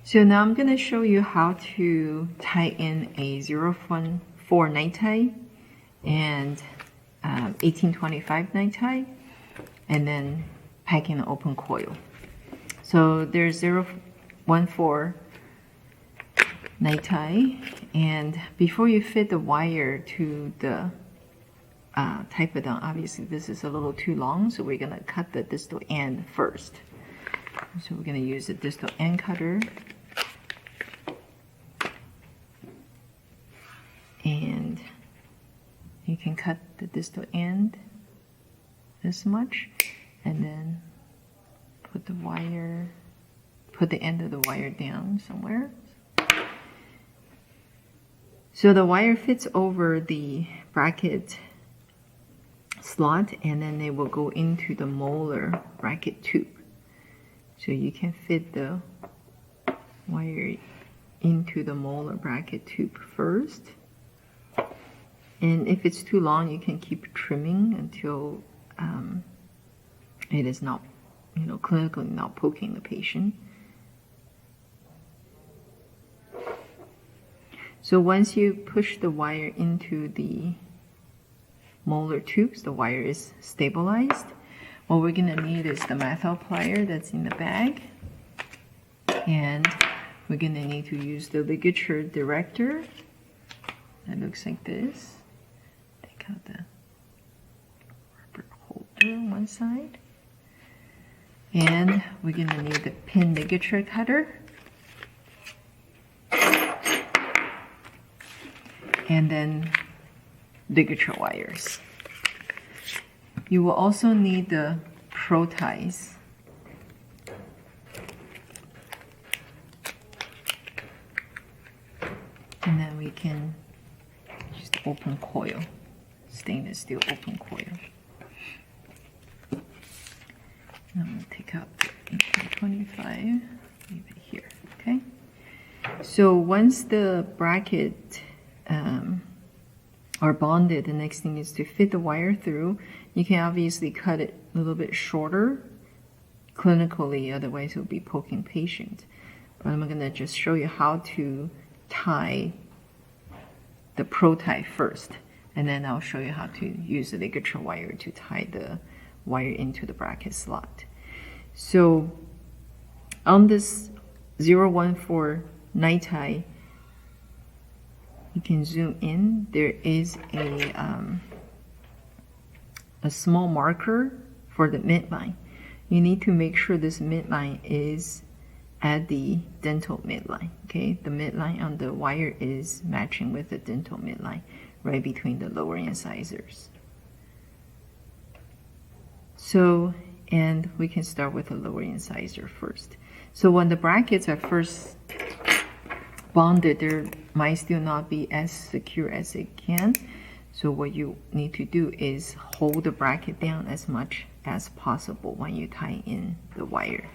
So now I'm going to show you how to tie in a 0.4 night tie and 1825 night tie, and then packing an open coil. So there's 0.4 night tie, and before you fit the wire to the typodon, obviously this is a little too long, so we're going to cut the distal end first. So we're going to use the distal end cutter, and you can cut the distal end this much, and then put the end of the wire down somewhere. So the wire fits over the bracket slot, and then it will go into the molar bracket tube. So you can fit the wire into the molar bracket tube first. And if it's too long, you can keep trimming until it is not, clinically not poking the patient. So once you push the wire into the molar tubes, the wire is stabilized. What we're going to need is the methyl plier that's in the bag. And we're going to need to use the ligature director. That looks like this. Take out the rubber holder on one side. And we're going to need the pin ligature cutter. And then ligature wires. You will also need the pro ties. And then we can use the open coil, stainless steel open coil. I'm going to take out the 1825, leave it here, okay? So once the bracket are bonded, the next thing is to fit the wire through. You can obviously cut it a little bit shorter clinically, otherwise it will be poking patient. But I'm going to just show you how to tie the pro tie first, and then I'll show you how to use the ligature wire to tie the wire into the bracket slot. So on this 0.4 night tie, you can zoom in. There is a small marker for the midline. You need to make sure this midline is at the dental midline. Okay, the midline on the wire is matching with the dental midline, right between the lower incisors. So, and we can start with the lower incisor first. So when the brackets are first bonded, they might still not be as secure as it can. So what you need to do is hold the bracket down as much as possible when you tie in the wire.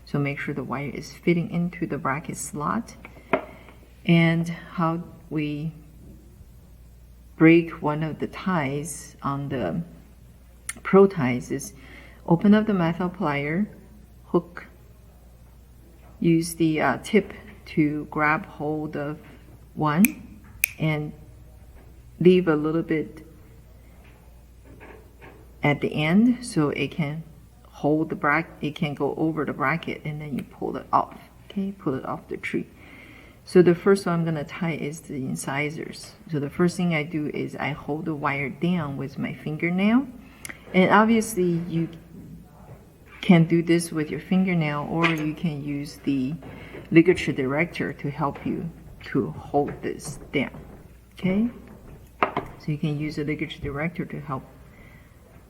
So make sure the wire is fitting into the bracket slot. And how we break one of the ties on the pro ties is open up the methyl plier, hook, use the tip to grab hold of one, and leave a little bit at the end so it can hold the bracket, it can go over the bracket, and then you pull it off. Okay, pull it off the tree. So the first one I'm going to tie is the incisors. So the first thing I do is I hold the wire down with my fingernail, and obviously you can do this with your fingernail, or you can use the ligature director to help you to hold this down. Okay, so you can use the ligature director to help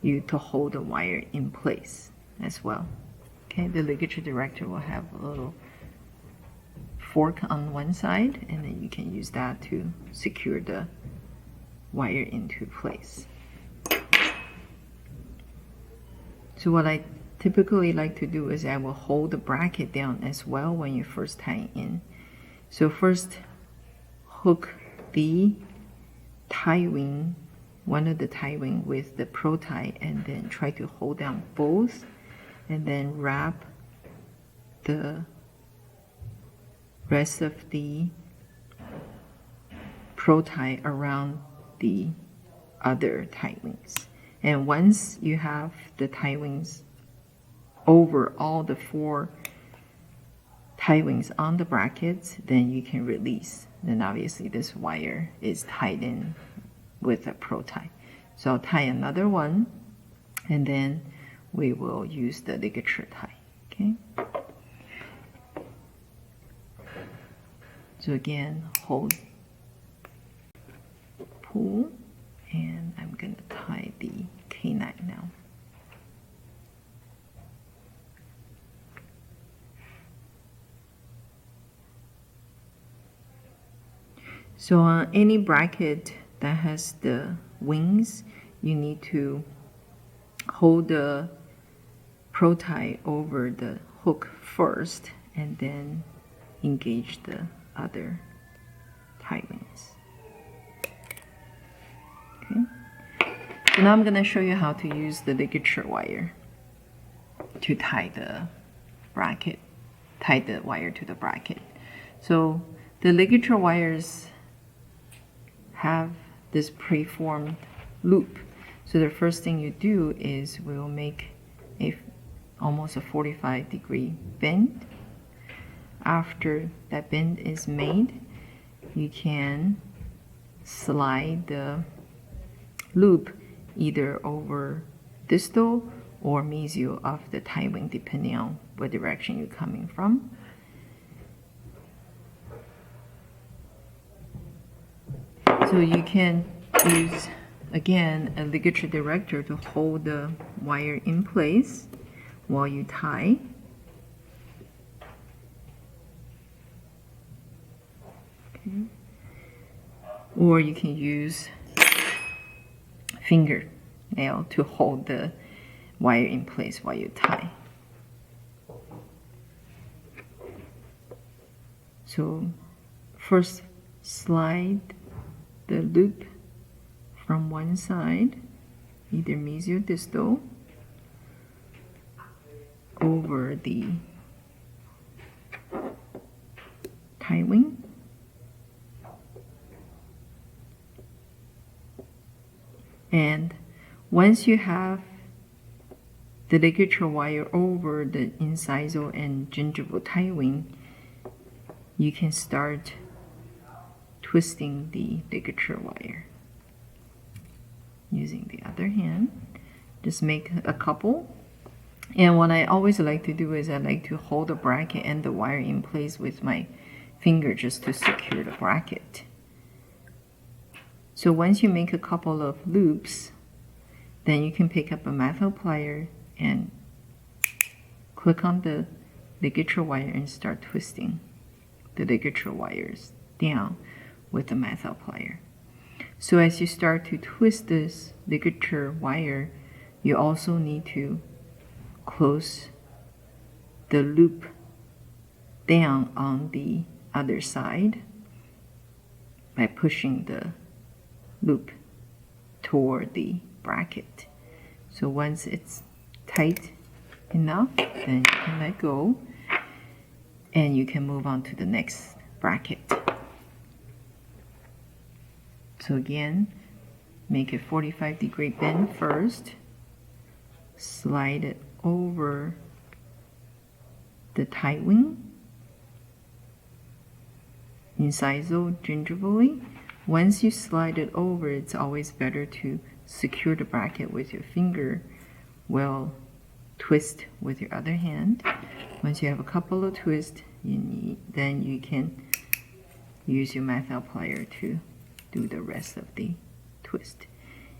you to hold the wire in place as well. Okay, the ligature director will have a little fork on one side, and then you can use that to secure the wire into place. So what I typically like to do is I will hold the bracket down as well when you first tie in. So first hook the tie wing, one of the tie wing with the pro tie, and then try to hold down both, and then wrap the rest of the pro tie around the other tie wings. And once you have the tie wings over all the 4 tie wings on the brackets, then you can release. Then obviously this wire is tied in with a pro tie. So I'll tie another one, and then we will use the ligature tie. Okay. So again, hold, pull, and I'm going to tie the canine now. So on any bracket that has the wings, you need to hold the pro tie over the hook first and then engage the other tie wings. Okay. So now I'm going to show you how to use the ligature wire to tie the bracket, tie the wire to the bracket. So the ligature wires have this preformed loop. So the first thing you do is we'll make almost a 45-degree bend. After that bend is made, you can slide the loop either over distal or mesial of the tie wing, depending on what direction you're coming from. So you can use, again, a ligature director to hold the wire in place while you tie. Okay. Or you can use fingernail to hold the wire in place while you tie. So first slide the loop from one side, either mesial or distal, over the tie wing. And once you have the ligature wire over the incisal and gingival tie wing, you can start twisting the ligature wire. Using the other hand, just make a couple. And what I always like to do is I like to hold the bracket and the wire in place with my finger just to secure the bracket. So once you make a couple of loops, then you can pick up a metal plier and click on the ligature wire and start twisting the ligature wires down with the metal plier. So as you start to twist this ligature wire, you also need to close the loop down on the other side by pushing the loop toward the bracket. So once it's tight enough, then you can let go and you can move on to the next bracket. So again, make a 45-degree bend first, slide it over the tie wing, incisal gingivally. Once you slide it over, it's always better to secure the bracket with your finger while twist with your other hand. Once you have a couple of twists, then you can use your metal plier to do the rest of the twist.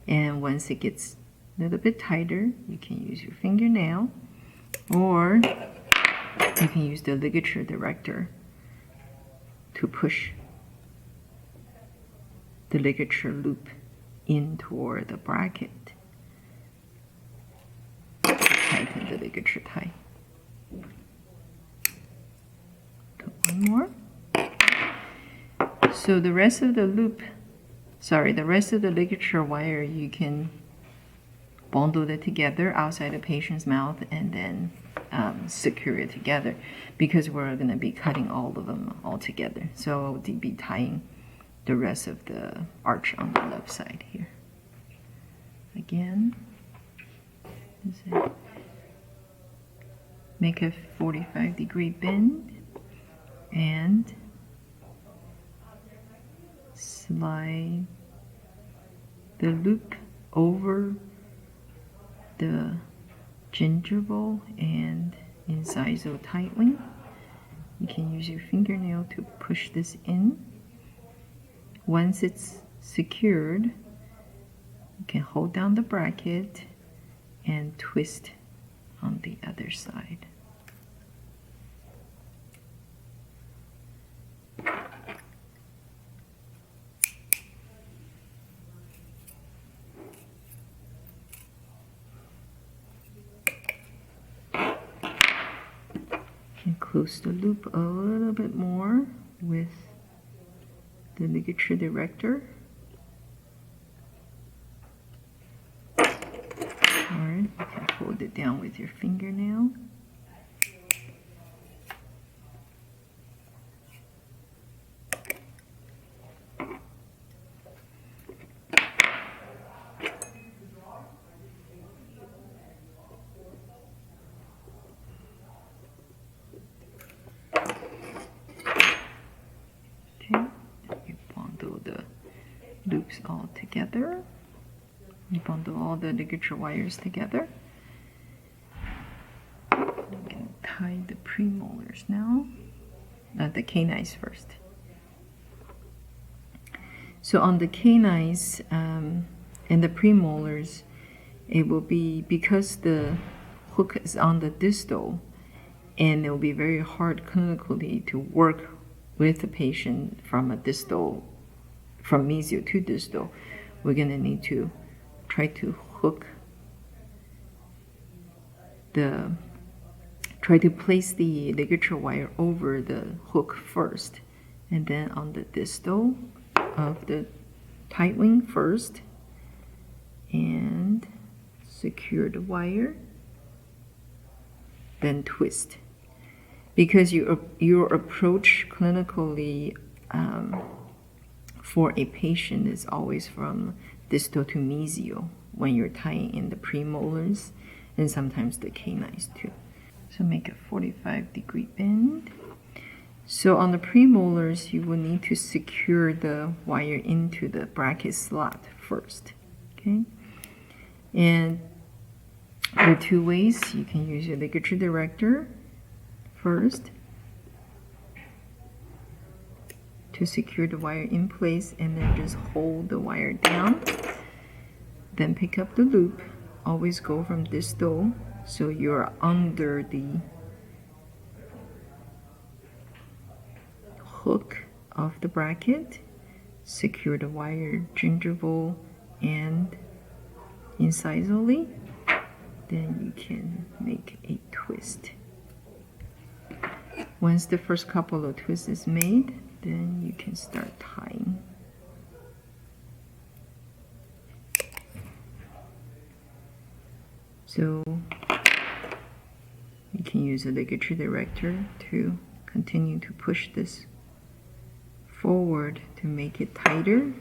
And once it gets a little bit tighter, you can use your fingernail, or you can use the ligature director to push the ligature loop in toward the bracket to tighten the ligature tie. Do one more. So the rest of the ligature wire, you can bundle it together outside the patient's mouth and then secure it together, because we're going to be cutting all of them all together. So I'll be tying the rest of the arch on the left side here. Again, make a 45-degree bend and slide the loop over the gingival and incisal tightly. You can use your fingernail to push this in. Once it's secured, you can hold down the bracket and twist on the other side. And close the loop a little bit more with the ligature director. Or you can hold it down with your fingernail. Loops all together. You bundle all the ligature wires together. I'm going to tie the premolars now. The canines first. So on the canines and the premolars, it will be, because the hook is on the distal, and it will be very hard clinically to work with the patient from a distal, from mesial to distal. We're going to need to try to place the ligature wire over the hook first, and then on the distal of the tightwing first, and secure the wire, then twist. Because your approach clinically for a patient is always from distal to mesial when you're tying in the premolars, and sometimes the canines too. So make a 45-degree bend. So on the premolars, you will need to secure the wire into the bracket slot first. Okay, and there are two ways. You can use your ligature director first to secure the wire in place, and then just hold the wire down. Then pick up the loop. Always go from distal, so you're under the hook of the bracket. Secure the wire gingival and incisally. Then you can make a twist. Once the first couple of twists is made, then you can start tying. So you can use a ligature director to continue to push this forward to make it tighter,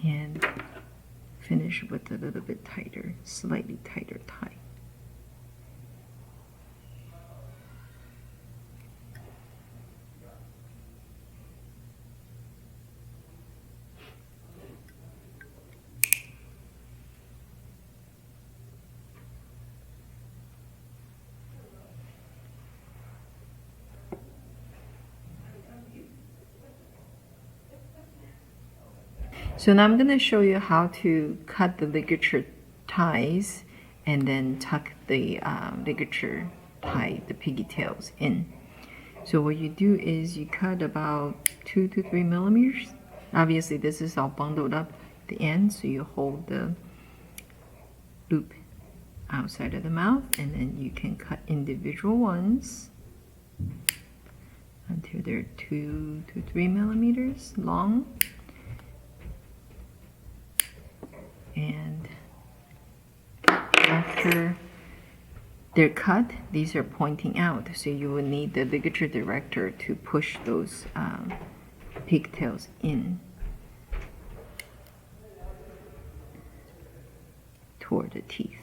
and finish with a little bit tighter, slightly tighter tie. So now I'm going to show you how to cut the ligature ties and then tuck the ligature tie, the piggy tails, in. So what you do is you cut about 2 to 3 millimeters. Obviously this is all bundled up at the end, so you hold the loop outside of the mouth, and then you can cut individual ones until they're 2 to 3 millimeters long. And after they're cut, these are pointing out, so you will need the ligature director to push those pigtails in toward the teeth.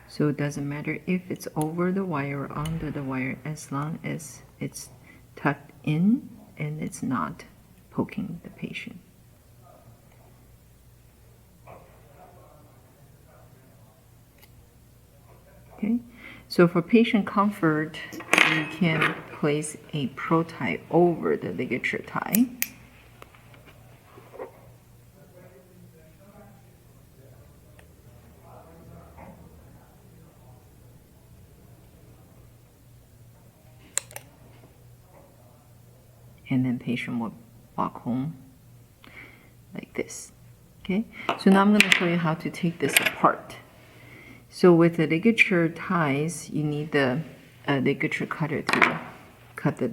So it doesn't matter if it's over the wire or under the wire, as long as it's tucked in and it's not poking the patient. Okay, so for patient comfort, you can place a pro tie over the ligature tie. And then patient will walk home like this. Okay, so now I'm going to show you how to take this apart. So with the ligature ties, you need the ligature cutter to cut the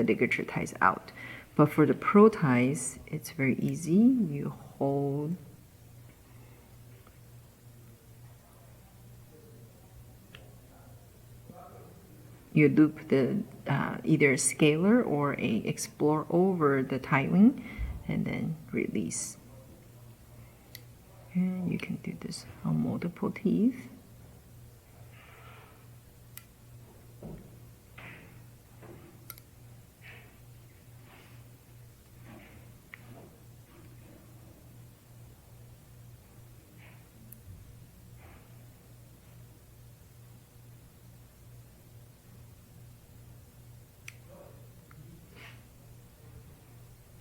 ligature ties out. But for the pro ties, it's very easy. You hold you loop the either a scaler or a explore over the tie wing, and then release. And you can do this on multiple teeth.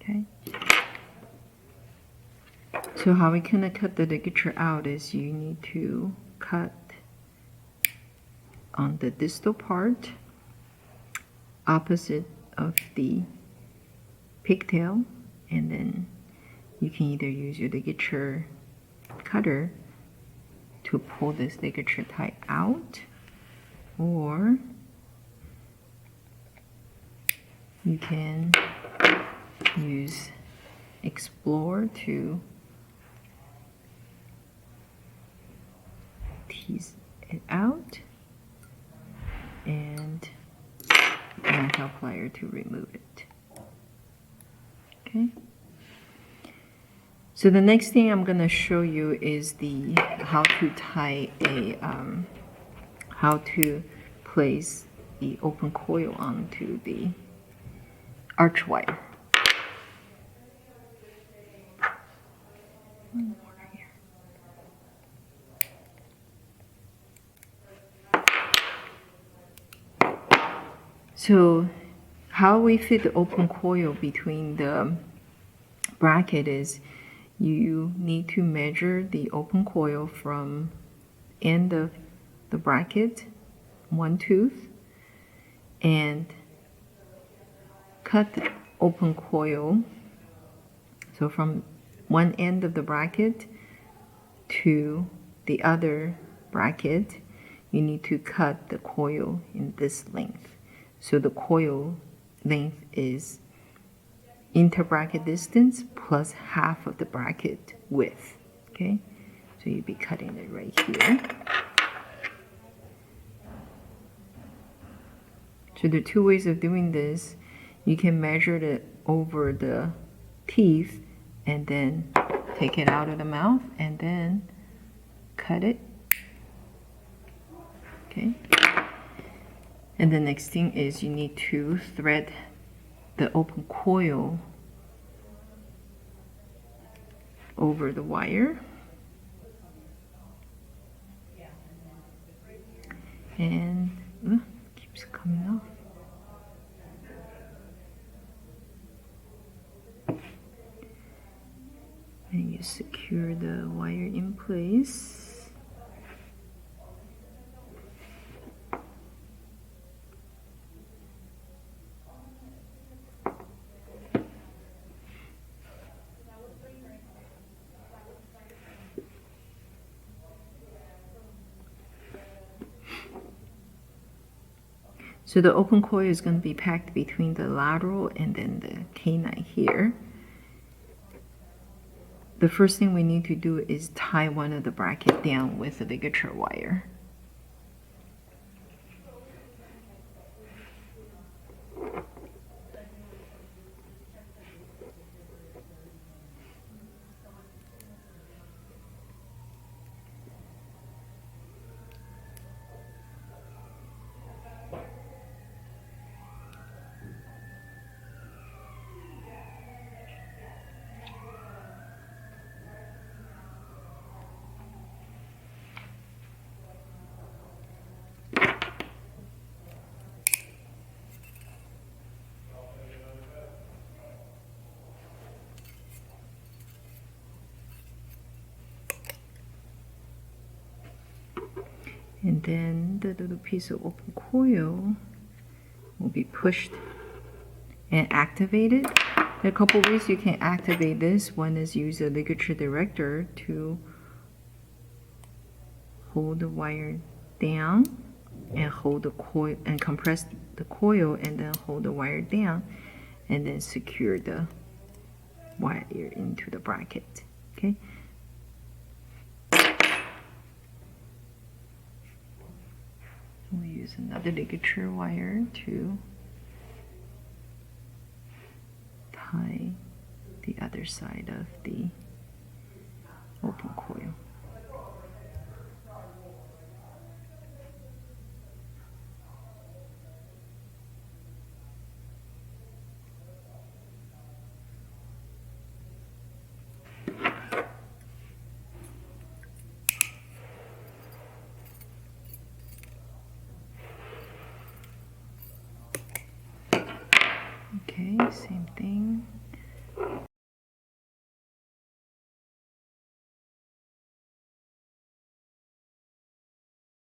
Okay. So how we gonna cut the ligature out is you need to cut on the distal part opposite of the pigtail, and then you can either use your ligature cutter to pull this ligature tie out, or you can use explore to tease it out, and a plier to remove it. Okay. So the next thing I'm going to show you is the how to tie a how to place the open coil onto the arch wire. So how we fit the open coil between the bracket is you need to measure the open coil from end of the bracket, one tooth, and cut the open coil. So from one end of the bracket to the other bracket, you need to cut the coil in this length. So the coil length is interbracket distance plus half of the bracket width. Okay, so you'd be cutting it right here. So there are two ways of doing this. You can measure it over the teeth and then take it out of the mouth and then cut it. Okay. And the next thing is you need to thread the open coil over the wire. And keeps coming off. And you secure the wire in place. So the open coil is going to be packed between the lateral and then the canine here. The first thing we need to do is tie one of the bracket down with a ligature wire. And then the little piece of open coil will be pushed and activated. There are a couple ways you can activate this. One is use a ligature director to hold the wire down and hold the coil and compress the coil, and then hold the wire down and then secure the wire into the bracket. Okay. We'll use another ligature wire to tie the other side of the open coil. Okay, same thing.